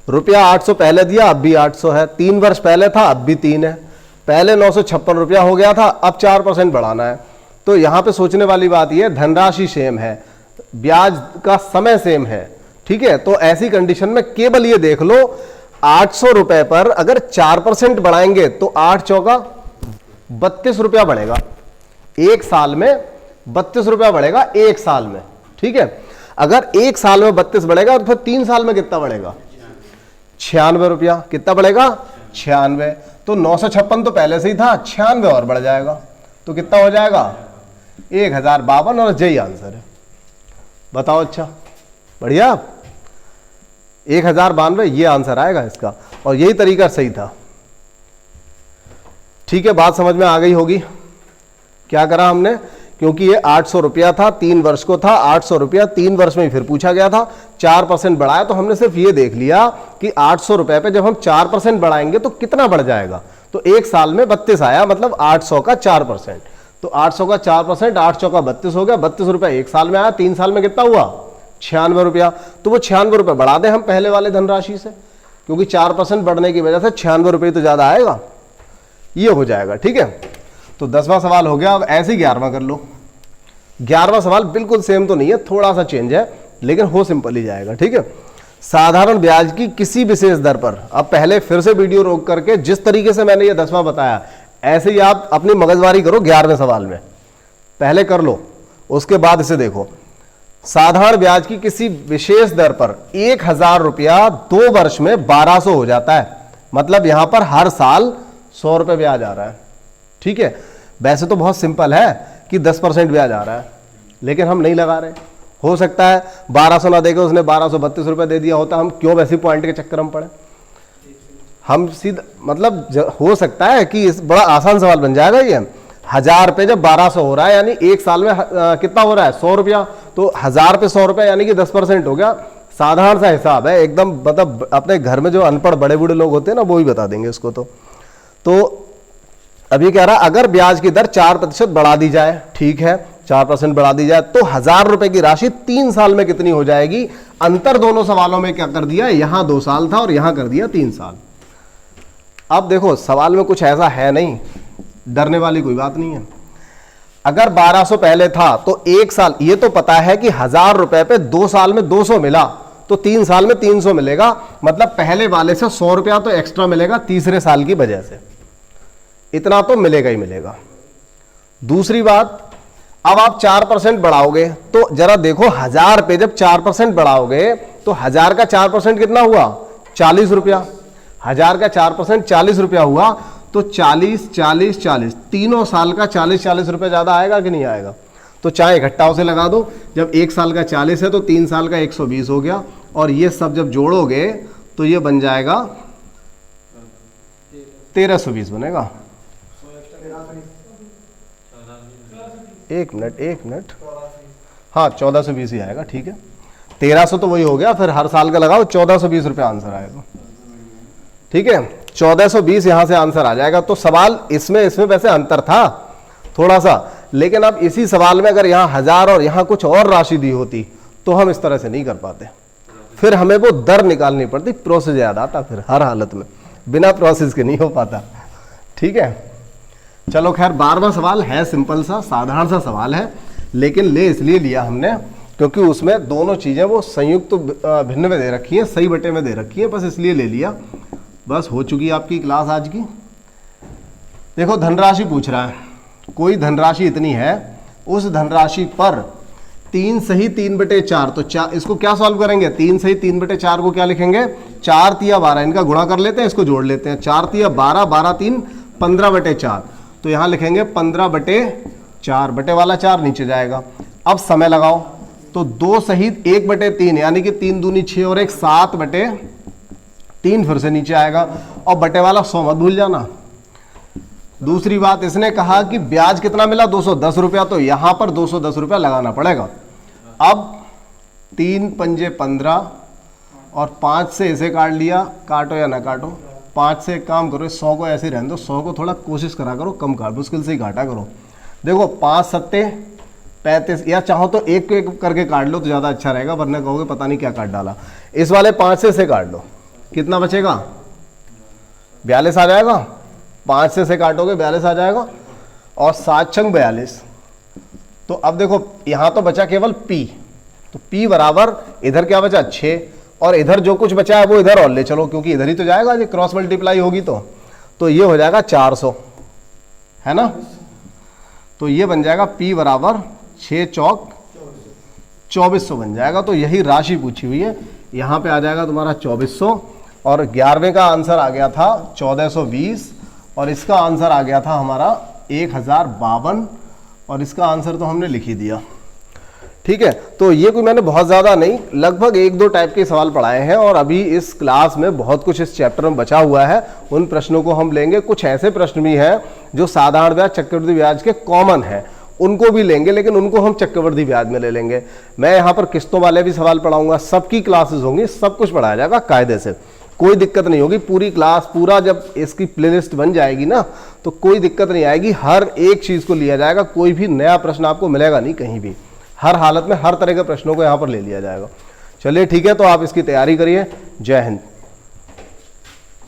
रुपया 800 पहले दिया, अब भी 800 है। 3 वर्ष पहले था, अब भी 3 है। पहले 956 रुपया हो गया था, अब 4% बढ़ाना है। तो यहां पे सोचने वाली बात यह, धनराशि सेम है, ब्याज का समय सेम है, ठीक है। तो ऐसी कंडीशन में केवल ये देख लो, 800 रुपए पर अगर 4% बढ़ाएंगे तो 8 चौका 32 रुपया बढ़ेगा। एक साल में 32 रुपया बढ़ेगा, एक साल में, ठीक है। अगर एक साल में 32 बढ़ेगा तो फिर 3 साल में कितना बढ़ेगा? 96 रुपया। कितना बढ़ेगा? 96। तो 956 तो पहले से ही था, 96 और बढ़ जाएगा तो कितना हो जाएगा? 1052। और यही आंसर है। बताओ, अच्छा बढ़िया, 1052 ये आंसर आएगा इसका, और यही तरीका सही था, ठीक है। बात समझ में आ गई होगी। क्या करा हमने, क्योंकि ये 800 रुपया था, 3 वर्ष को था, 800 रुपया 3 वर्ष में ही फिर पूछा गया था, 4% बढ़ाया, तो हमने सिर्फ ये देख लिया कि 800 रुपए पे जब हम 4% बढ़ाएंगे तो कितना बढ़ जाएगा। तो एक साल में 32 आया, मतलब 800 का 4%। तो 800 का 4%, 8 चौका 32 हो गया, 32 रुपया एक साल में आया, 3 साल में कितना हुआ? 96 रुपया। तो वो 96 रुपये बढ़ा दें हम पहले वाले धनराशि से, क्योंकि 4% बढ़ने की वजह से 96 रुपये तो ज्यादा आएगा, ये हो जाएगा, ठीक है। तो 10वां सवाल हो गया। अब ऐसे 11वां कर लो। 11वां सवाल बिल्कुल सेम तो नहीं है, थोड़ा सा चेंज है, लेकिन हो सिंपल ही जाएगा, ठीक है। साधारण ब्याज की किसी विशेष दर पर, अब पहले फिर से वीडियो रोक करके जिस तरीके से मैंने ये 10वां बताया ऐसे ही आप अपनी मगजमारी करो 11वें सवाल में, पहले कर लो, उसके बाद इसे देखो। साधारण ब्याज की किसी विशेष दर पर 1000 रुपया 2 वर्ष में 1200 हो जाता है, मतलब यहां पर हर साल 100 रुपये ब्याज आ रहा है, ठीक है। वैसे तो बहुत सिंपल है कि 10% ब्याज आ रहा है, लेकिन हम नहीं लगा रहे। हो सकता है 1200 ना देके उसने 1232 रुपये दे दिया होता, हम क्यों वैसे पॉइंट के चक्कर में पड़े। हम सीधा मतलब हो सकता है कि इस बड़ा आसान सवाल बन जाएगा ये। 1000 पे जब 1200 हो रहा है, यानी एक साल में कितना हो रहा है? 100 रुपया। तो 1000 पे 100 रुपए यानी कि 10% हो गया। साधारण सा हिसाब है एकदम, मतलब अपने घर में जो अनपढ़ बड़े बूढ़े लोग होते हैं ना वो ही बता देंगे इसको। तो अभी कह रहा अगर ब्याज की दर 4% बढ़ा दी जाए, ठीक है 4% बढ़ा दी जाए, तो 1000 रुपए की राशि 3 साल में कितनी हो जाएगी। अंतर दोनों सवालों में क्या कर दिया, यहां 2 साल था और यहां कर दिया 3 साल। अब देखो सवाल में कुछ ऐसा है नहीं, डरने वाली कोई बात नहीं है। अगर 1200 पहले था तो 1 साल, ये तो पता है कि 1000 रुपए पे 2 साल में 200 मिला तो 3 साल में 300 मिलेगा, मतलब पहले वाले से 100 रुपया तो एक्स्ट्रा मिलेगा तीसरे साल की वजह से, इतना तो मिलेगा ही मिलेगा। दूसरी बात, अब आप 4% बढ़ाओगे तो जरा देखो 1000 पे जब 4% बढ़ाओगे तो 1000 का 4% कितना हुआ, 40 रुपया। 1000 का 4% 40 रुपया हुआ तो 40 40 40 तीनों साल का 40 रुपया ज्यादा आएगा कि नहीं आएगा। तो चाहे इकट्ठा उसे लगा दो, जब 1 साल का 40 है तो 3 साल का 120 हो गया, और ये सब जब जोड़ोगे तो ये बन जाएगा 1320 बनेगा। एक मिनट, हाँ 1420 ही आएगा, ठीक है। 1300 तो वही हो गया, फिर हर साल का लगाओ 1420 रुपया आंसर आएगा, ठीक है। 1420 यहां से आंसर आ जाएगा। तो सवाल इसमें वैसे अंतर था थोड़ा सा, लेकिन अब इसी सवाल में अगर यहां 1000 और यहां कुछ और राशि दी होती तो हम इस तरह से नहीं कर पाते, फिर हमें वो दर निकालनी पड़ती, प्रोसेस याद आता फिर हर हालत में, बिना प्रोसेस के नहीं हो पाता, ठीक है। चलो खैर 12वां सवाल है सिंपल सा, साधारण सा सवाल है, लेकिन ले इसलिए लिया हमने क्योंकि उसमें दोनों चीजें वो संयुक्त तो भिन्न में दे रखी हैं, सही बटे में दे रखी हैं, बस इसलिए ले लिया। बस हो चुकी आपकी क्लास आज की। देखो धनराशि पूछ रहा है, कोई धनराशि इतनी है, उस धनराशि पर 3 सही 3/4, तो इसको क्या सॉल्व करेंगे, 3 सही 3/4 को क्या लिखेंगे, 4 तिया 12, इनका गुणा कर लेते हैं, इसको जोड़ लेते हैं, 4 तिया 12, 12 3 15/4, तो यहां लिखेंगे 15/4, बटे वाला 4 नीचे जाएगा। अब समय लगाओ, तो 2 सहित 1/3 यानी कि 3 दूनी 6 और 1 7/3 फिर से नीचे आएगा, और बटे वाला 100 मत भूल जाना। दूसरी बात, इसने कहा कि ब्याज कितना मिला 210 रुपया, तो यहां पर 210 रुपया लगाना पड़ेगा। अब 3 पंजे 15 और 5 से इसे काट लिया, काटो या ना काटो, 5 से एक काम करो, 100 को ऐसे रहने दो, 100 को थोड़ा कोशिश करा करो कम काट, मुश्किल से ही काटा करो। देखो 5 सत्ते 35, या चाहो तो एक को एक करके काट लो तो ज़्यादा अच्छा रहेगा, वरना कहोगे पता नहीं क्या काट डाला। इस वाले 5 से इसे काट लो, कितना बचेगा 42 आ जाएगा, 5 से काटोगे 42 आ जाएगा, और 7 छंग 42। तो अब देखो यहां तो बचा केवल P, तो P बराबर इधर क्या बचा 6, और इधर जो कुछ बचा है वो इधर और ले चलो, क्योंकि इधर ही तो जाएगा, ये क्रॉस मल्टीप्लाई होगी तो ये हो जाएगा 400, है ना। तो ये बन जाएगा P बराबर 6 चौक 2400 बन जाएगा। तो यही राशि पूछी हुई है, यहाँ पे आ जाएगा तुम्हारा 2400, और 11वें का आंसर आ गया था 1420, और इसका आंसर आ गया था हमारा 1052, और इसका आंसर तो हमने लिख ही दिया, ठीक है। तो ये कोई मैंने बहुत ज़्यादा नहीं, लगभग 1-2 टाइप के सवाल पढ़ाए हैं, और अभी इस क्लास में बहुत कुछ इस चैप्टर में बचा हुआ है, उन प्रश्नों को हम लेंगे। कुछ ऐसे प्रश्न भी हैं जो साधारण ब्याज चक्रवृद्धि ब्याज के कॉमन हैं, उनको भी लेंगे, लेकिन उनको हम चक्रवृद्धि ब्याज में ले लेंगे। मैं यहाँ पर किस्तों वाले भी सवाल पढ़ाऊंगा, सबकी क्लासेस होंगी, सब कुछ पढ़ाया जाएगा कायदे से, कोई दिक्कत नहीं होगी। पूरी क्लास, पूरा जब इसकी प्लेलिस्ट बन जाएगी ना तो कोई दिक्कत नहीं आएगी, हर एक चीज़ को लिया जाएगा, कोई भी नया प्रश्न आपको मिलेगा नहीं कहीं भी, हर हालत में हर तरह के प्रश्नों को यहाँ पर ले लिया जाएगा। चलिए ठीक है, तो आप इसकी तैयारी करिए। जय हिंद।